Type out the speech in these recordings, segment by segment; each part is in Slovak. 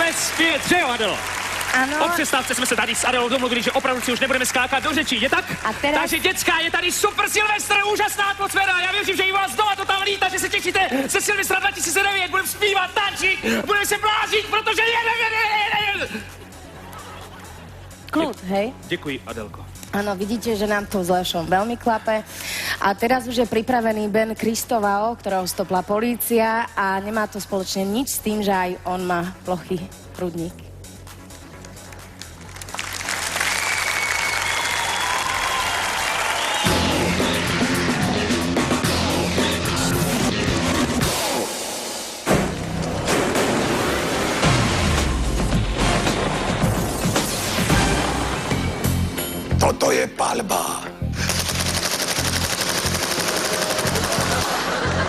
Pojďme zpět, že jo, Adelo? Ano. O přestávce jsme se tady s Adelou domluvili, že opravdu si už nebudeme skákat do řečí, je tak? A teraz... Takže děcka, je tady super Silvestr, úžasná atmosféra. Já věřím, že i vás doma to tam lítá, že se těšíte se Silvestra 2009. Budeme zpívat, tančit, budeme se blázit, protože Kľud, hej? Děkuji, Adelko. Áno, vidíte, že nám to s Lešom veľmi klape. A teraz už je pripravený Ben Kristovao, ktorého stopla polícia a nemá to spoločne nič s tým, že aj on má plochý hrudník. Toto je paľba.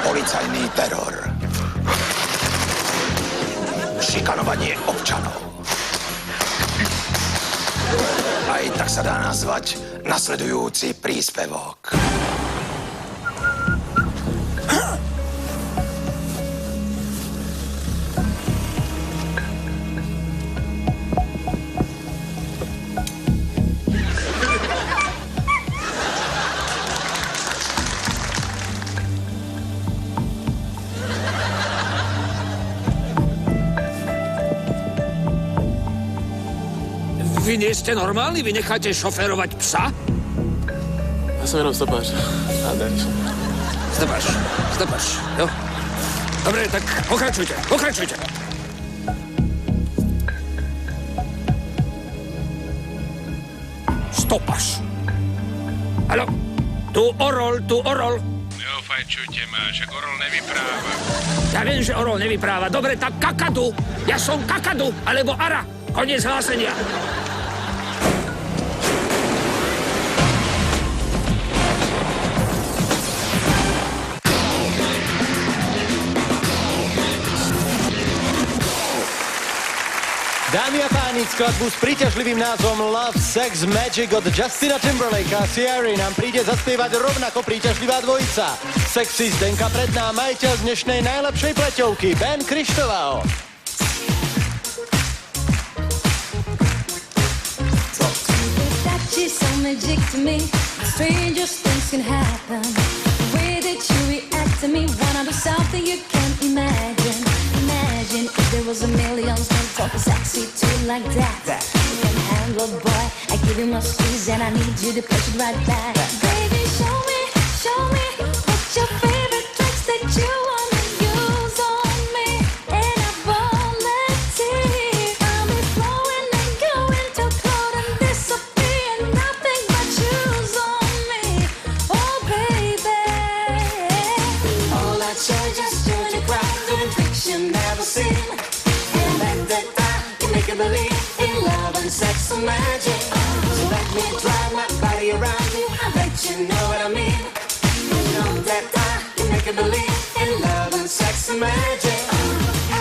Policajný teror. Šikanovanie občanov. Aj tak sa dá nazvať nasledujúci príspevok. Vy nie ste normálni? Vy necháte šoférovať psa? Ja som jenom stopáč. Stopáč, jo? Dobre, tak pokračujte. Stopáš. Haló? Tu Orol. Neofajčujte ma, však Orol nevypráva. Ja viem, že Orol nevypráva. Dobre, tak Kakadu. Ja som Kakadu, alebo Ara. Koniec hlásenia. Dámy a páni, skladbu s príťažlivým názvom Love, Sex, Magic od Justina Timberlakea a Ciary nám príde zaspievať rovnako príťažlivá dvojica. Sexy Zdenka Predná, majiteľ dnešnej najlepšej pleťovky, Ben Kristovao. Magic to me, strangest things can happen. The way that you react to me, wanna do something you can't imagine. Imagine if there was a million men talking sexy to you like that. You can handle, boy. I give you my squeeze and I need you to push it right back. Baby, show me what's your favorite tricks that you wanna use on me, and I volunteer. I'll be flowing and going to cold and disappear. Nothing but shoes on me, oh baby. All I show just doing the crowd, doing tricks you never seen. And then that time you make you believe in love and sex and magic. So let me drive my body around you, I bet you know what I mean. You know that time you make you believe in love and sex and magic.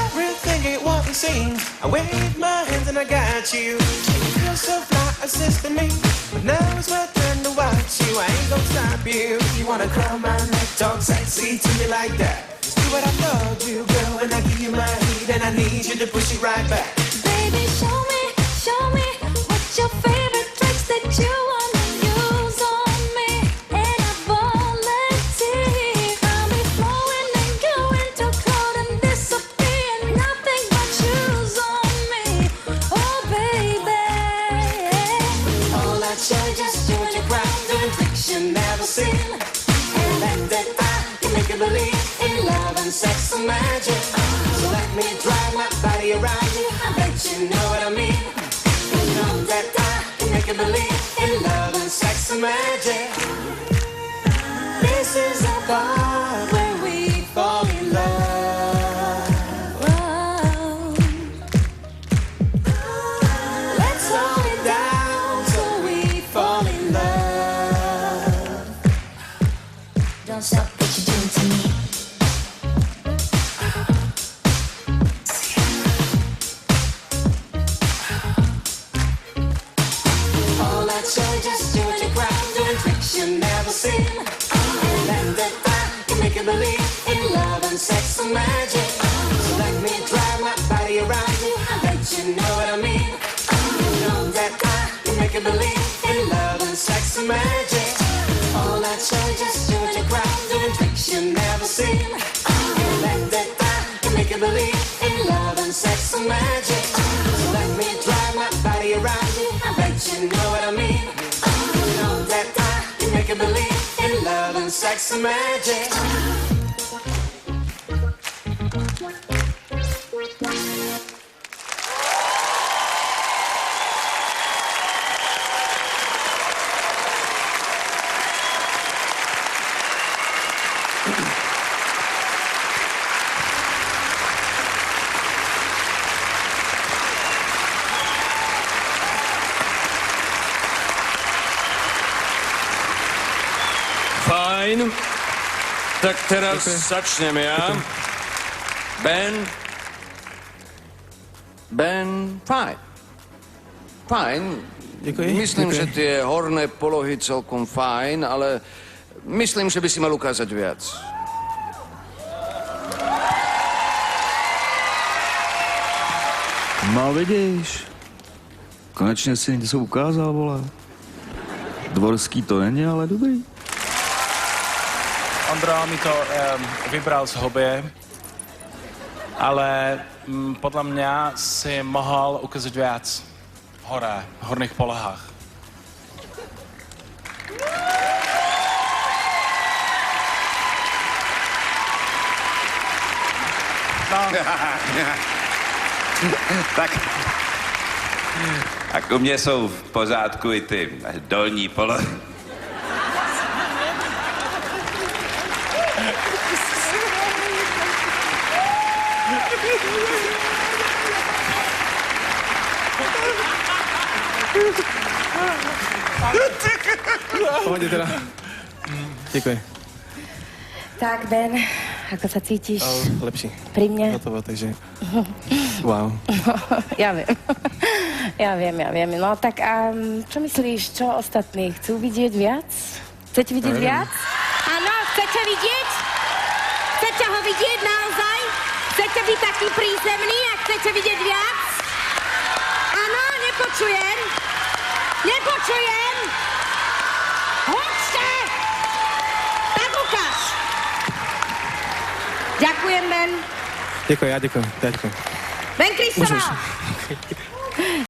Everything ain't what it seems. I wave my hands and I got you. You feel so fly, assisting me. But now it's my turn to watch you. I ain't gonna stop you. You wanna curl my neck, talk sexy to me like that. Just do what I told you, girl. When I give you my heat and I need you to push it right back. Baby, show me what's your favorite tricks that you wanna use on me, and I volunteer. I'll be flowing and going to cold and disappear. Nothing but shoes on me, oh baby. All I show just doing the crowd, doing tricks you never seen. And then that I can make you believe in love and sex and magic. So let me drive my body around you, I bet you know what I mean. You know that I can make you believe in love and sex and magic. This is the part where we fall in love. Whoa. Let's slow it down so we fall in love. Don't stop what you're doing to me. So just doing the crowd, doing tricks you never seen. And then that I can make you believe in love and sex and magic. So let me drive my body around you, I bet I'd show you just you and your crowd doing tricks you've never seen. You let that die, you make you believe in love and sex and magic. So let me drive my body around you, I bet you know what I mean. You know that die, you make you believe in love and sex and magic. Fajn. Tak teraz začnem ja. Ben, fajn. Fajn. Děkuji. Myslím, Děkuji. že tie horné polohy celkom fajn, ale myslím, že by si mal ukázať viac. No vidíš, konečně si něco ukázal, vole. Dvorský to není, ale dobrý. Ondro mi to vybral z hobby, ale podle mě si mohl ukázat víc v horných polohách. No. Tak u mě jsou v pořádku i ty dolní polohy. Pohodě teda. Děkuji. Tak, Ben, ako sa cítiš? Lepší. Pri mne? Hotovo, takže... Wow. Ja viem. Ja viem. No tak a čo myslíš, čo ostatní? Chcú vidieť viac? Chcete vidieť viac? Áno, chcete vidieť? Chcete ho vidieť naozaj? Chcete byť taký prízemný a chcete vidieť viac? Áno, nepočujem. Nepočujem. Hoďte! Tak ukáž. Ďakujem, Ben. Děkuji, já děkuji. Ben Kristoval.